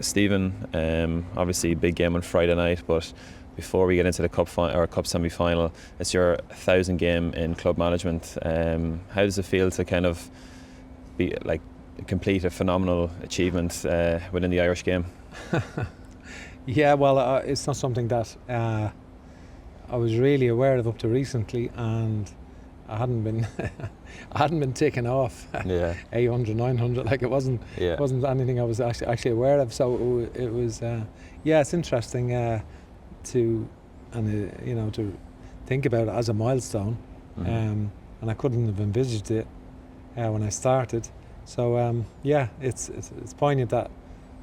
Stephen, obviously big game on Friday night, but before we get into the cup semi-final, it's your 1,000 game in club management. How does it feel to kind of be like complete a phenomenal achievement within the Irish game? Yeah, well, it's not something that I was really aware of up to recently, and I hadn't been I hadn't been taken off Yeah. 800, 900. Like it wasn't anything I was actually aware of. So it was yeah, it's interesting to to think about it as a milestone. Mhm. And I couldn't have envisaged it when I started. So yeah, it's poignant that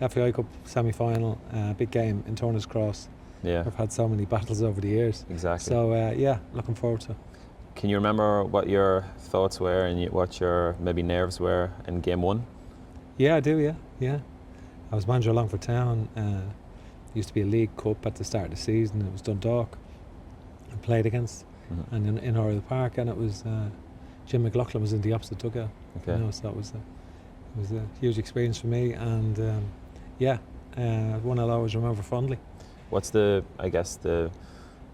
FAI Cup Semifinal, big game in Turner's Cross. Yeah, I've had so many battles over the years. exactly. So yeah, looking forward to it. Can you remember what your thoughts were and what your maybe nerves were in game one? Yeah, I do. Yeah. I was manager of Longford Town. Used to be a League Cup at the start of the season. It was Dundalk I played against, Mhm. and in Oriel Park, and it was Jim McLaughlin was in the opposite dugout. Okay. So it was a huge experience for me, and yeah, one I'll always remember fondly. What's the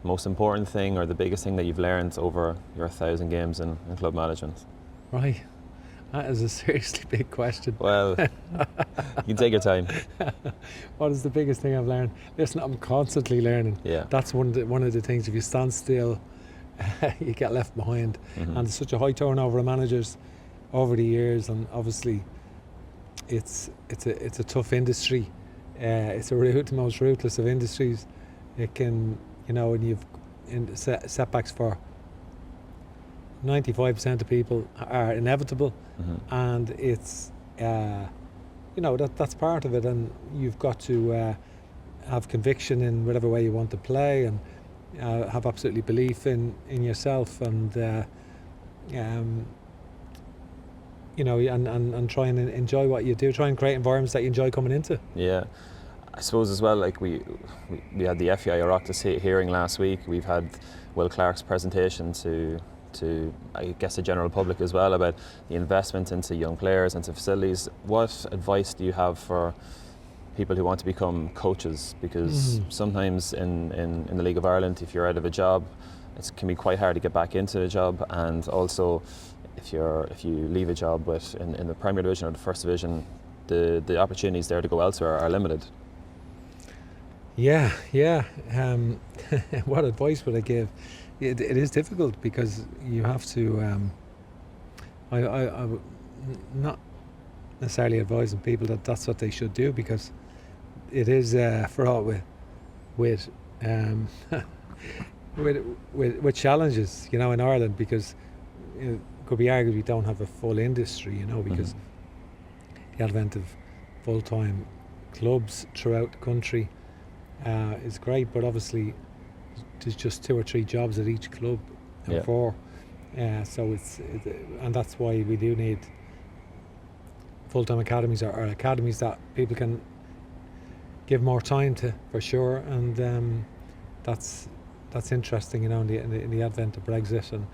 most important thing or the biggest thing that you've learned over your 1,000 games in club management? Right, that is a seriously big question. Well, you can take your time. What is the biggest thing I've learned? Listen, I'm constantly learning. Yeah. That's one of the things. If you stand still, you get left behind. Mhm. And there's such a high turnover of managers over the years, and obviously, it's a tough industry. It's the most ruthless of industries. It can, and you've setbacks for 95% of people are inevitable, Mhm. and it's that's part of it, and you've got to have conviction in whatever way you want to play, and have absolutely belief in yourself, and and try and enjoy what you do. Try and create environments that you enjoy coming into. Yeah, I suppose as well. Like we had the FAI Oireachtas hearing last week. We've had Will Clark's presentation to I guess the general public as well about the investment into young players, into facilities. What advice do you have for people who want to become coaches? Because sometimes in the League of Ireland, if you're out of a job, it can be quite hard to get back into a job, and also if you leave a job in the Premier Division or the First Division, the opportunities there to go elsewhere are limited. Yeah. What advice would I give? It is difficult because you have to. I would not necessarily advising people that that's what they should do, because it is fraught with with challenges, in Ireland, because it could be argued we don't have a full industry, because the advent of full-time clubs throughout the country is great, but obviously there's just 2 or 3 jobs at each club, and Yeah. 4. So and that's why we do need full-time academies, or academies that people can give more time to, for sure. And that's interesting, in the advent of Brexit and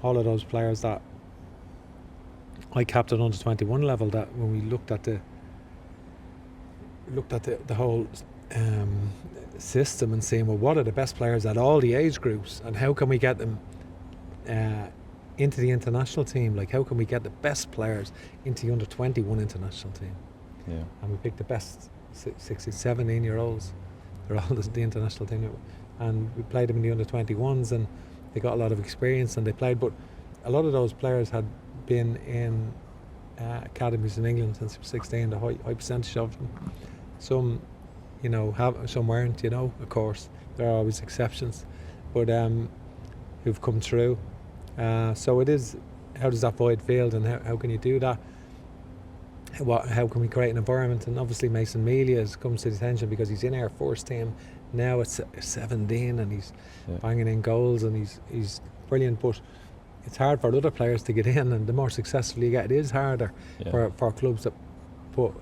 all of those players that I capped at under 21 level, that when we looked at the whole system and saying, well, what are the best players at all the age groups, and how can we get them into the international team? Like, how can we get the best players into the under 21 international team? Yeah. And we picked the best 16, 17-year-olds. They're all the international team, and we played them in the under 21s, and they got a lot of experience, and they played. But a lot of those players had been in academies in England since they were 16. The high percentage of them. Some some weren't, of course. There are always exceptions, but who've come through. So it is, how does that void filled, and how can you do that? How can we create an environment? And obviously Mason Melia comes to the attention because he's in our first team now at 17, and he's banging in goals, and he's brilliant, but it's hard for other players to get in, and the more successful you get, it is harder for clubs that put.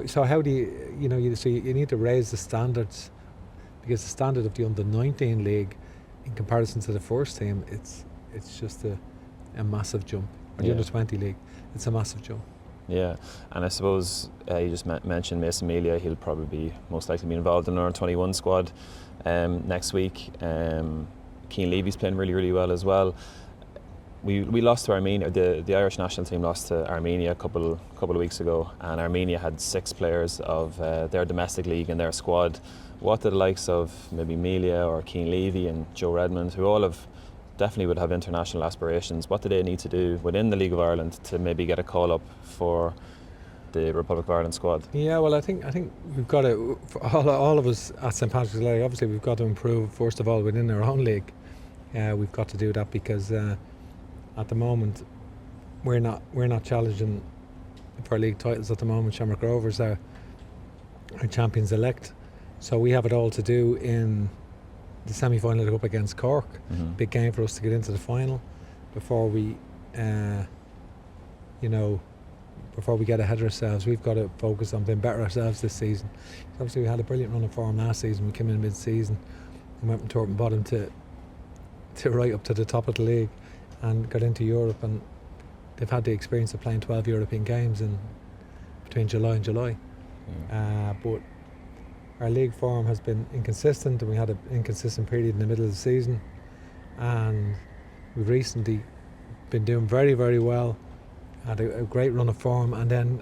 So how do you, so you need to raise the standards, because the standard of the under 19 league in comparison to the first team, it's just a massive jump. Or the under 20 league, it's a massive jump. Yeah, and I suppose you just mentioned Mason Melia. He'll probably be most likely be involved in our 21 squad next week. Keane Levy's playing really, really well as well. We lost to Armenia. The Irish national team lost to Armenia a couple of weeks ago, and Armenia had 6 players of their domestic league in their squad. What do the likes of maybe Melia or Keane Levy and Joe Redmond, who all have definitely would have international aspirations, what do they need to do within the League of Ireland to maybe get a call up for the Republic of Ireland squad? Yeah, well, I think we've got to, for all of us at St Patrick's Day, obviously we've got to improve first of all within our own league. We've got to do that because at the moment we're not challenging for league titles at the moment. Shamrock Rovers are champions elect, so we have it all to do in the semi-final up against Cork. Big game for us to get into the final before we before we get ahead of ourselves. We've got to focus on being better ourselves this season. Obviously we had a brilliant run of form last season. We came in mid-season and went from top and bottom to right up to the top of the league and got into Europe, and they've had the experience of playing 12 European games in between July and July. But our league form has been inconsistent, and we had an inconsistent period in the middle of the season, and we've recently been doing very, very well, had a great run of form, and then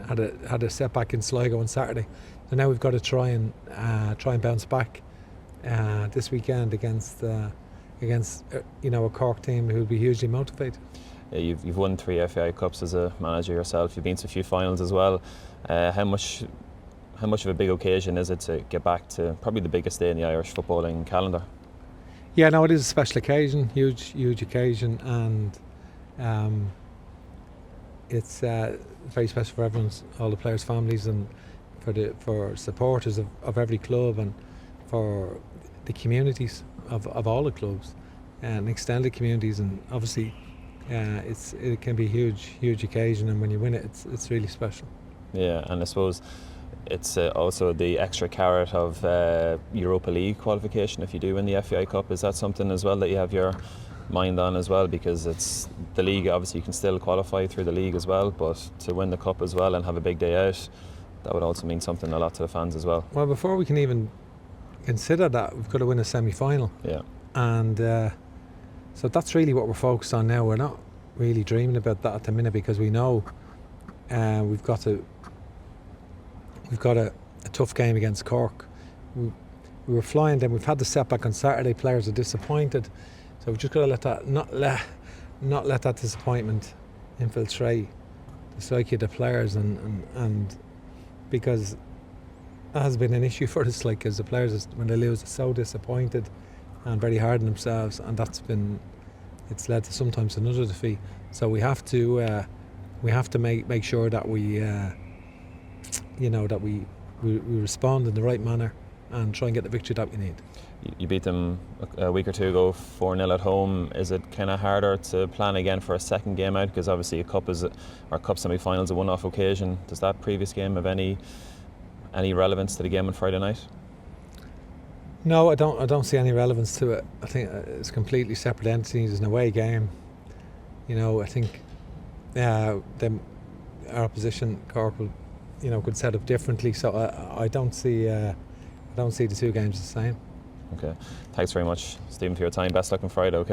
had a setback in Sligo on Saturday. So now we've got to try and bounce back this weekend against a Cork team who'll be hugely motivated. Yeah, you've won 3 FAI Cups as a manager yourself. You've been to a few finals as well. How much of a big occasion is it to get back to probably the biggest day in the Irish footballing calendar? Yeah, no, it is a special occasion, huge occasion, and it's very special for everyone's, all the players' families, and for supporters of every club, and for the communities of all the clubs and extended communities, and obviously it can be a huge occasion, and when you win it, it's really special. Yeah, and I suppose it's also the extra carrot of Europa League qualification if you do win the FAI Cup. Is that something as well that you have your mind on as well? Because it's the league, obviously you can still qualify through the league as well, but to win the cup as well and have a big day out, that would also mean something a lot to the fans as well. Well, before we can even consider that, we've got to win a semi-final. Yeah. And so that's really what we're focused on now. We're not really dreaming about that at the minute, because we know we've got a tough game against Cork. We were flying, then we've had the setback on Saturday. Players are disappointed, so we've just got to let that not let that disappointment infiltrate the psyche of the players, and because that has been an issue for us, like, because the players, when they lose, are so disappointed and very hard on themselves, and it's led to sometimes another defeat. So we have to make sure that we respond in the right manner and try and get the victory that we need. You beat them a week or two ago 4-0 at home. Is it kind of harder to plan again for a second game out, because obviously our cup semi-final is a one-off occasion? Does that previous game have any relevance to the game on Friday night? No, I don't see any relevance to it. I think it's completely separate entities. It's an away game. I think our opposition, Cork, could set up differently. So I don't see the two games the same. Okay. Thanks very much, Stephen, for your time. Best luck on Friday. Okay.